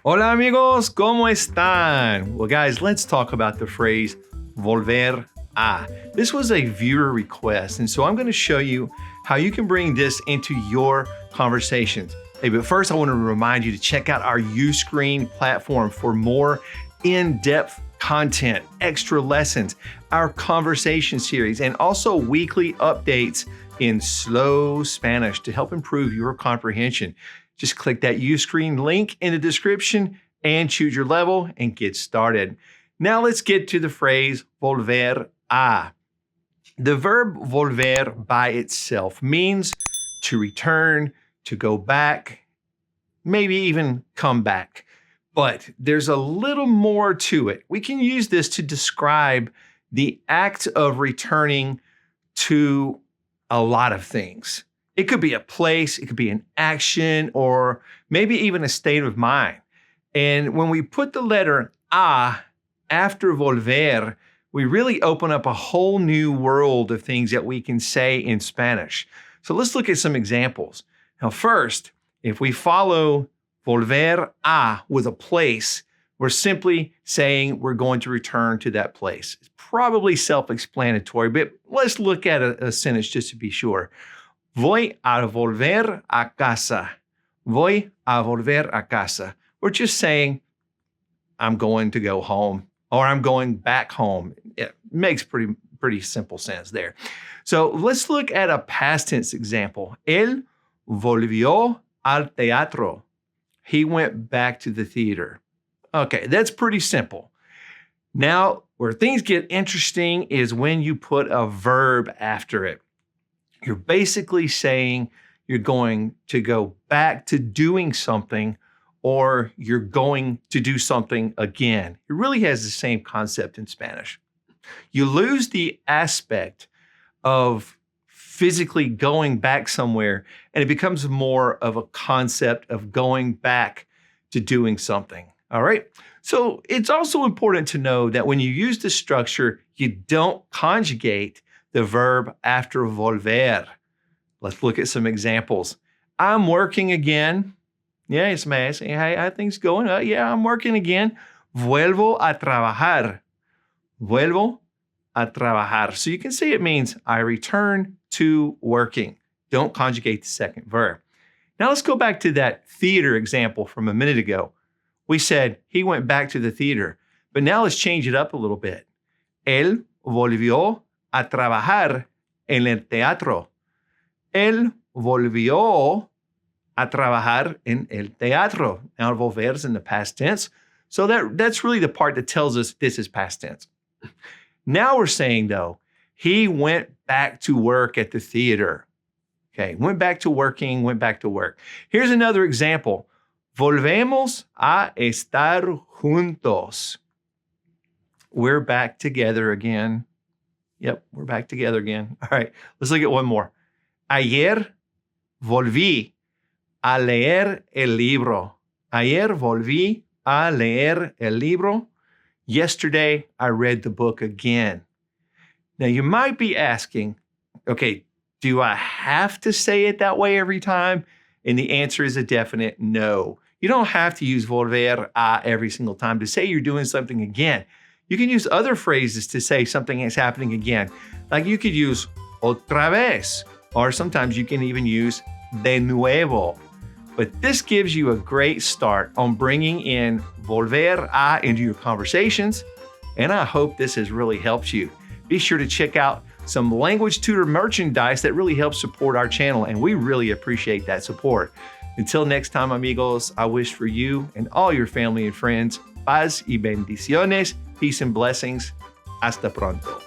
Hola amigos, ¿cómo están? Well guys, let's talk about the phrase volver a. This was a viewer request, and so I'm going to show you how you can bring this into your conversations. Hey, but first I want to remind you to check out our Uscreen platform for more in-depth content, extra lessons, our conversation series, and also weekly updates in slow Spanish to help improve your comprehension. Just click that Uscreen link in the description and choose your level and get started. Now let's get to the phrase volver a. The verb volver by itself means to return, to go back, maybe even come back. But there's a little more to it. We can use this to describe the act of returning to a lot of things. It could be a place, it could be an action, or maybe even a state of mind. And when we put the letter a after volver, we really open up a whole new world of things that we can say in Spanish. So let's look at some examples. Now, first, if we follow volver a with a place, we're simply saying we're going to return to that place. It's probably self-explanatory, but let's look at a sentence just to be sure. Voy a volver a casa. Voy a volver a casa. We're just saying, I'm going to go home, or I'm going back home. It makes pretty simple sense there. So let's look at a past tense example. Él volvió al teatro. He went back to the theater. Okay, that's pretty simple. Now, where things get interesting is when you put a verb after it. You're basically saying you're going to go back to doing something, or you're going to do something again. It really has the same concept in Spanish. You lose the aspect of physically going back somewhere, and it becomes more of a concept of going back to doing something. All right. So it's also important to know that when you use this structure, you don't conjugate the verb after volver. Let's look at some examples. I'm working again. Yeah, it's nice. How things going? Yeah, I'm working again. Vuelvo a trabajar. Vuelvo a trabajar. So you can see it means I return to working. Don't conjugate the second verb. Now let's go back to that theater example from a minute ago. We said he went back to the theater, but now let's change it up a little bit. Él volvió a trabajar en el teatro. Él volvió a trabajar en el teatro. Now, volver is in the past tense. So that's really the part that tells us this is past tense. Now we're saying, though, he went back to work at the theater. Okay, went back to working, went back to work. Here's another example. Volvemos a estar juntos. We're back together again. Yep, we're back together again. All right, let's look at one more. Ayer volví a leer el libro. Ayer volví a leer el libro. Yesterday, I read the book again. Now, you might be asking, okay, do I have to say it that way every time? And the answer is a definite no. You don't have to use volver a every single time to say you're doing something again. You can use other phrases to say something is happening again. Like you could use otra vez, or sometimes you can even use de nuevo. But this gives you a great start on bringing in volver a into your conversations, and I hope this has really helped you. Be sure to check out some Language Tutor merchandise that really helps support our channel, and we really appreciate that support. Until next time, amigos, I wish for you and all your family and friends paz y bendiciones, peace and blessings. Hasta pronto.